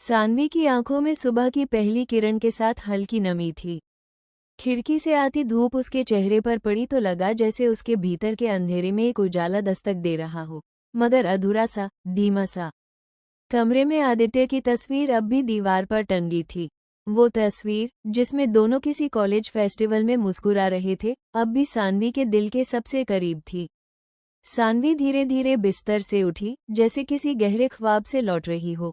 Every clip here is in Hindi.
सान्वी की आंखों में सुबह की पहली किरण के साथ हल्की नमी थी। खिड़की से आती धूप उसके चेहरे पर पड़ी तो लगा जैसे उसके भीतर के अंधेरे में एक उजाला दस्तक दे रहा हो, मगर अधूरा सा, धीमा सा। कमरे में आदित्य की तस्वीर अब भी दीवार पर टंगी थी। वो तस्वीर, जिसमें दोनों किसी कॉलेज फेस्टिवल में मुस्कुरा रहे थे, अब भी सान्वी के दिल के सबसे करीब थी। सान्वी धीरे धीरे बिस्तर से उठी, जैसे किसी गहरे ख्वाब से लौट रही हो।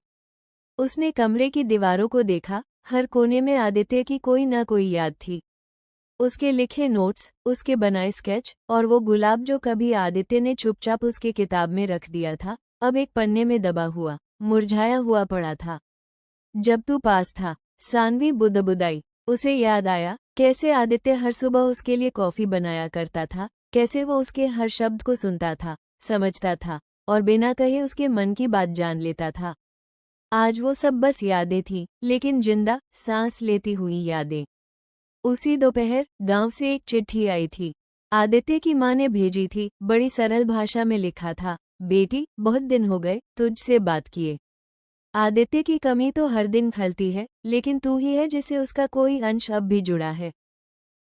उसने कमरे की दीवारों को देखा, हर कोने में आदित्य की कोई न कोई याद थी। उसके लिखे नोट्स, उसके बनाए स्केच, और वो गुलाब जो कभी आदित्य ने चुपचाप उसके किताब में रख दिया था, अब एक पन्ने में दबा हुआ, मुरझाया हुआ पड़ा था। जब तू पास था, सान्वी बुदबुदाई। उसे याद आया, कैसे आदित्य हर सुबह उसके लिए कॉफी बनाया करता था, कैसे वो उसके हर शब्द को सुनता था, समझता था, और बिना कहे उसके मन की बात जान लेता था। आज वो सब बस यादें थीं, लेकिन जिंदा, सांस लेती हुई यादें। उसी दोपहर गांव से एक चिट्ठी आई थी। आदित्य की मां ने भेजी थी, बड़ी सरल भाषा में लिखा था, बेटी, बहुत दिन हो गए तुझसे बात किए। आदित्य की कमी तो हर दिन खलती है, लेकिन तू ही है जिसे उसका कोई अंश अब भी जुड़ा है।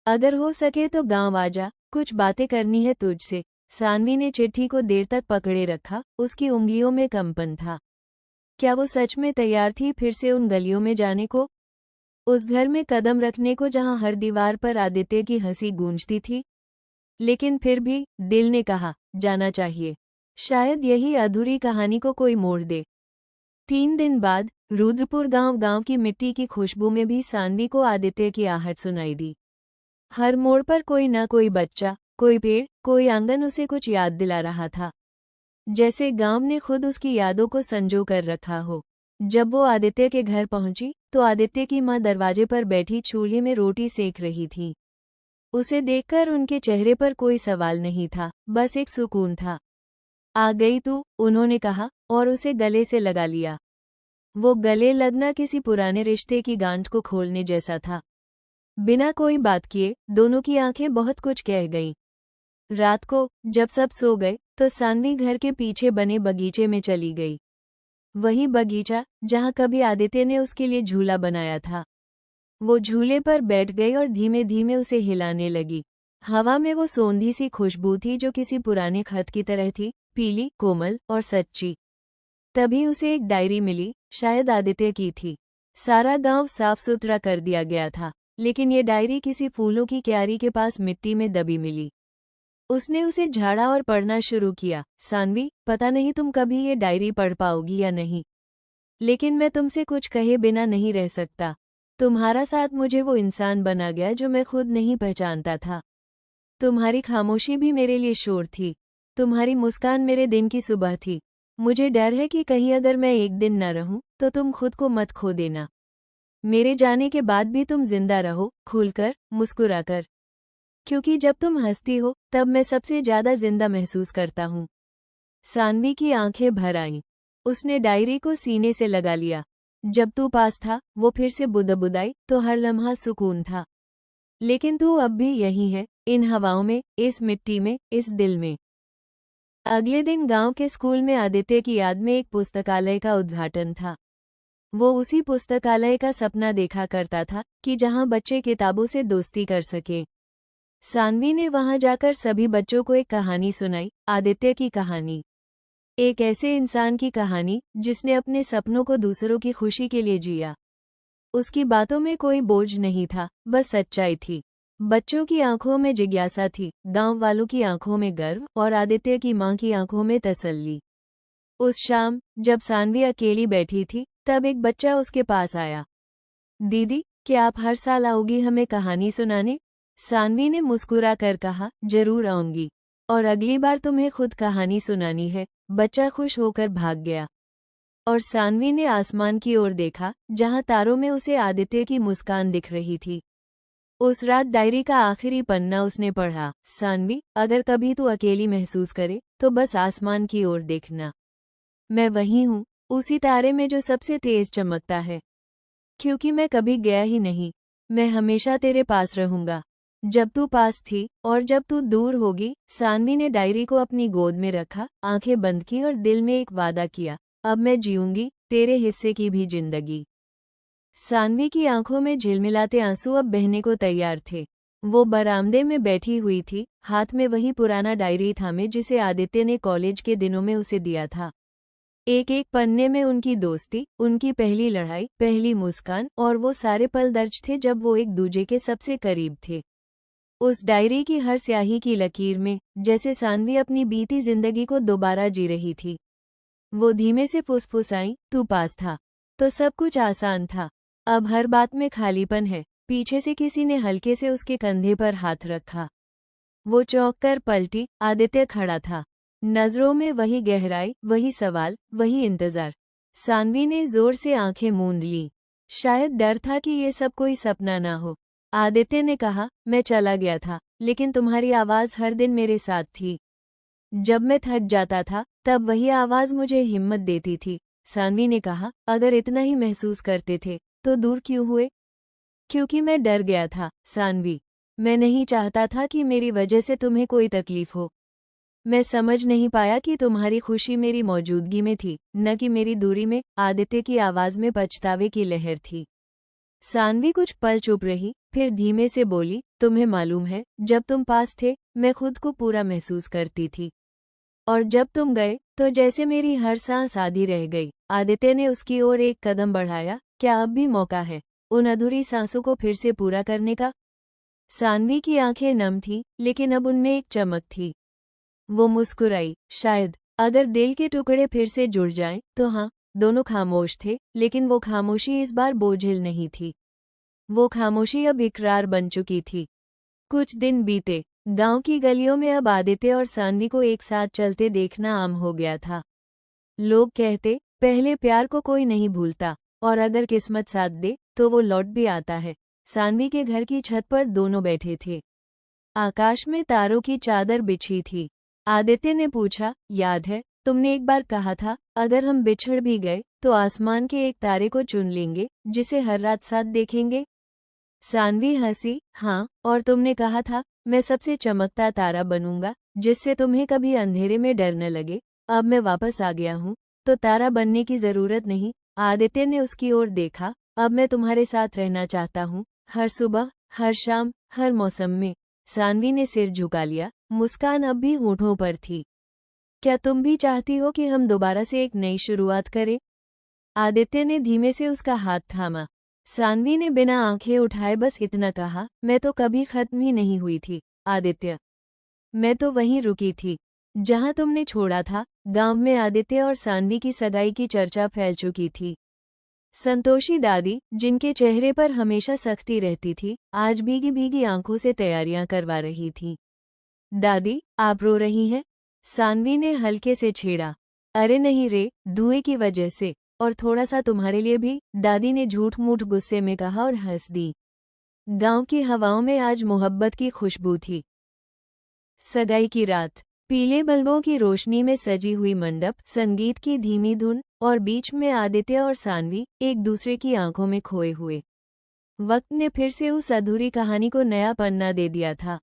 अगर हो सके तो गांव आ जा, कुछ बातें करनी है तुझसे। सान्वी ने चिट्ठी को देर तक पकड़े रखा, उसकी उंगलियों में कंपन था। क्या वो सच में तैयार थी फिर से उन गलियों में जाने को, उस घर में कदम रखने को जहां हर दीवार पर आदित्य की हंसी गूंजती थी? लेकिन फिर भी दिल ने कहा, जाना चाहिए। शायद यही अधूरी कहानी को कोई मोड़ दे। 3 दिन बाद रुद्रपुर गांव की मिट्टी की खुशबू में भी सान्वी को आदित्य की आहट सुनाई दी। हर मोड़ पर कोई न कोई बच्चा, कोई पेड़, कोई आंगन उसे कुछ याद दिला रहा था, जैसे गांव ने खुद उसकी यादों को संजो कर रखा हो। जब वो आदित्य के घर पहुंची तो आदित्य की मां दरवाजे पर बैठी चूल्हे में रोटी सेक रही थी। उसे देखकर उनके चेहरे पर कोई सवाल नहीं था, बस एक सुकून था। आ गई तू, उन्होंने कहा, और उसे गले से लगा लिया। वो गले लगना किसी पुराने रिश्ते की गांठ को खोलने जैसा था। बिना कोई बात किए दोनों की आंखें बहुत कुछ कह गईं। रात को जब सब सो गए तो सान्वी घर के पीछे बने बगीचे में चली गई। वही बगीचा जहां कभी आदित्य ने उसके लिए झूला बनाया था। वो झूले पर बैठ गई और धीमे धीमे उसे हिलाने लगी। हवा में वो सोंधी सी खुशबू थी जो किसी पुराने खत की तरह थी, पीली, कोमल और सच्ची। तभी उसे एक डायरी मिली, शायद आदित्य की थी। सारा गांव साफ सुथरा कर दिया गया था, लेकिन ये डायरी किसी फूलों की क्यारी के पास मिट्टी में दबी मिली। उसने उसे झाड़ा और पढ़ना शुरू किया। सान्वी, पता नहीं तुम कभी ये डायरी पढ़ पाओगी या नहीं, लेकिन मैं तुमसे कुछ कहे बिना नहीं रह सकता। तुम्हारा साथ मुझे वो इंसान बना गया जो मैं खुद नहीं पहचानता था। तुम्हारी खामोशी भी मेरे लिए शोर थी। तुम्हारी मुस्कान मेरे दिन की सुबह थी। मुझे डर है कि कहीं अगर मैं एक दिन न रहूं तो तुम खुद को मत खो देना। मेरे जाने के बाद भी तुम जिंदा रहो, खुलकर, मुस्कुराकर। क्योंकि जब तुम हंसती हो तब मैं सबसे ज्यादा जिंदा महसूस करता हूँ। सान्वी की आंखें भर आईं। उसने डायरी को सीने से लगा लिया। जब तू पास था, वो फिर से बुदबुदाई, तो हर लम्हा सुकून था। लेकिन तू अब भी यही है, इन हवाओं में, इस मिट्टी में, इस दिल में। अगले दिन गांव के स्कूल में आदित्य की याद में एक पुस्तकालय का उद्घाटन था। वो उसी पुस्तकालय का सपना देखा करता था कि जहां बच्चे किताबों से दोस्ती कर सके। सान्वी ने वहां जाकर सभी बच्चों को एक कहानी सुनाई, आदित्य की कहानी। एक ऐसे इंसान की कहानी जिसने अपने सपनों को दूसरों की खुशी के लिए जिया। उसकी बातों में कोई बोझ नहीं था, बस सच्चाई थी। बच्चों की आंखों में जिज्ञासा थी, गांव वालों की आंखों में गर्व, और आदित्य की मां की आंखों में तसल्ली। उस शाम जब सान्वी अकेली बैठी थी, तब एक बच्चा उसके पास आया। दीदी, क्या आप हर साल आओगी हमें कहानी सुनाने? सान्वी ने मुस्कुरा कर कहा, जरूर आऊंगी। और अगली बार तुम्हें खुद कहानी सुनानी है। बच्चा खुश होकर भाग गया। और सान्वी ने आसमान की ओर देखा, जहां तारों में उसे आदित्य की मुस्कान दिख रही थी। उस रात डायरी का आखिरी पन्ना उसने पढ़ा। सान्वी, अगर कभी तू अकेली महसूस करे तो बस आसमान की ओर देखना। मैं वही हूँ, उसी तारे में जो सबसे तेज चमकता है। क्योंकि मैं कभी गया ही नहीं, मैं हमेशा तेरे पास रहूंगा। जब तू पास थी और जब तू दूर होगी। सान्वी ने डायरी को अपनी गोद में रखा, आंखें बंद की और दिल में एक वादा किया, अब मैं जीऊंगी, तेरे हिस्से की भी जिंदगी। सानवी की आंखों में झिलमिलाते आंसू अब बहने को तैयार थे। वो बरामदे में बैठी हुई थी, हाथ में वही पुराना डायरी थामे जिसे आदित्य ने कॉलेज के दिनों में उसे दिया था। एक एक पन्ने में उनकी दोस्ती, उनकी पहली लड़ाई, पहली मुस्कान और वो सारे पल दर्ज थे जब वो एक दूजे के सबसे करीब थे। उस डायरी की हर स्याही की लकीर में जैसे सानवी अपनी बीती जिंदगी को दोबारा जी रही थी। वो धीमे से फुसफुसाई, तू पास था तो सब कुछ आसान था, अब हर बात में खालीपन है। पीछे से किसी ने हल्के से उसके कंधे पर हाथ रखा। वो चौंक कर पलटी, आदित्य खड़ा था। नजरों में वही गहराई, वही सवाल, वही इंतजार। सानवी ने जोर से आंखें मूंद ली। शायद डर था कि ये सब कोई सपना ना हो। आदित्य ने कहा, मैं चला गया था, लेकिन तुम्हारी आवाज हर दिन मेरे साथ थी। जब मैं थक जाता था तब वही आवाज मुझे हिम्मत देती थी। सानवी ने कहा, अगर इतना ही महसूस करते थे तो दूर क्यों हुए? क्योंकि मैं डर गया था, सानवी। मैं नहीं चाहता था कि मेरी वजह से तुम्हें कोई तकलीफ हो। मैं समझ नहीं पाया कि तुम्हारी खुशी मेरी मौजूदगी में थी, न कि मेरी दूरी में। आदित्य की आवाज में पछतावे की लहर थी। सानवी कुछ पल चुप रही, फिर धीमे से बोली, तुम्हें मालूम है, जब तुम पास थे मैं खुद को पूरा महसूस करती थी, और जब तुम गए तो जैसे मेरी हर सांस आधी रह गई। आदित्य ने उसकी ओर एक कदम बढ़ाया, क्या अब भी मौका है उन अधूरी सांसों को फिर से पूरा करने का? सानवी की आंखें नम थीं, लेकिन अब उनमें एक चमक थी। वो मुस्कुराई, शायद अगर दिल के टुकड़े फिर से जुड़ जाएं, तो हाँ। दोनों खामोश थे, लेकिन वो खामोशी इस बार बोझिल नहीं थी। वो खामोशी अब इकरार बन चुकी थी। कुछ दिन बीते। गांव की गलियों में अब आदित्य और सानवी को एक साथ चलते देखना आम हो गया था। लोग कहते, पहले प्यार को कोई नहीं भूलता, और अगर किस्मत साथ दे तो वो लौट भी आता है। सानवी के घर की छत पर दोनों बैठे थे। आकाश में तारों की चादर बिछी थी। आदित्य ने पूछा, याद है, तुमने एक बार कहा था, अगर हम बिछड़ भी गए तो आसमान के एक तारे को चुन लेंगे जिसे हर रात साथ देखेंगे? सानवी हंसी, हाँ, और तुमने कहा था, मैं सबसे चमकता तारा बनूंगा जिससे तुम्हें कभी अंधेरे में डर न लगे। अब मैं वापस आ गया हूँ, तो तारा बनने की जरूरत नहीं। आदित्य ने उसकी ओर देखा, अब मैं तुम्हारे साथ रहना चाहता हूँ, हर सुबह, हर शाम, हर मौसम में। सानवी ने सिर झुका लिया, मुस्कान अब भी होठों पर थी। क्या तुम भी चाहती हो कि हम दोबारा से एक नई शुरुआत करें? आदित्य ने धीमे से उसका हाथ थामा। सानवी ने बिना आंखें उठाए बस इतना कहा, मैं तो कभी खत्म ही नहीं हुई थी, आदित्य। मैं तो वहीं रुकी थी जहां तुमने छोड़ा था। गांव में आदित्य और सानवी की सगाई की चर्चा फैल चुकी थी। संतोषी दादी, जिनके चेहरे पर हमेशा सख्ती रहती थी, आज भीगी भीगी आंखों से तैयारियां करवा रही थी। दादी, आप रो रही हैं? सानवी ने हल्के से छेड़ा। अरे नहीं रे, धुएं की वजह से, और थोड़ा सा तुम्हारे लिए भी, दादी ने झूठ मूठ गुस्से में कहा और हंस दी। गांव की हवाओं में आज मोहब्बत की खुशबू थी। सगाई की रात। पीले बल्बों की रोशनी में सजी हुई मंडप, संगीत की धीमी धुन, और बीच में आदित्य और सानवी एक दूसरे की आंखों में खोए हुए। वक्त ने फिर से उस अधूरी कहानी को नया पन्ना दे दिया था।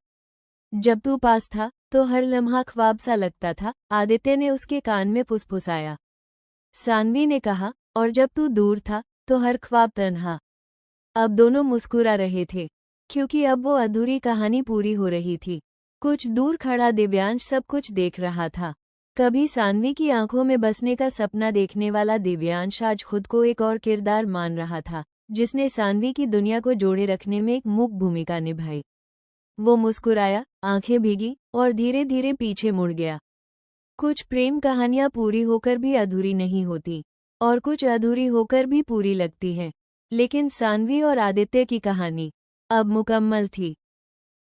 जब तू पास था तो हर लम्हा ख्वाब सा लगता था, आदित्य ने उसके कान में फुसफुसाया। सानवी ने कहा, और जब तू दूर था तो हर ख्वाब तन्हा। अब दोनों मुस्कुरा रहे थे, क्योंकि अब वो अधूरी कहानी पूरी हो रही थी। कुछ दूर खड़ा दिव्यांश सब कुछ देख रहा था। कभी सानवी की आंखों में बसने का सपना देखने वाला दिव्यांश आज खुद को एक और किरदार मान रहा था, जिसने सानवी की दुनिया को जोड़े रखने में एक मुख्य भूमिका निभाई। वो मुस्कुराया, आंखें भीगी, और धीरे धीरे पीछे मुड़ गया। कुछ प्रेम कहानियां पूरी होकर भी अधूरी नहीं होती, और कुछ अधूरी होकर भी पूरी लगती हैं। लेकिन सानवी और आदित्य की कहानी अब मुकम्मल थी।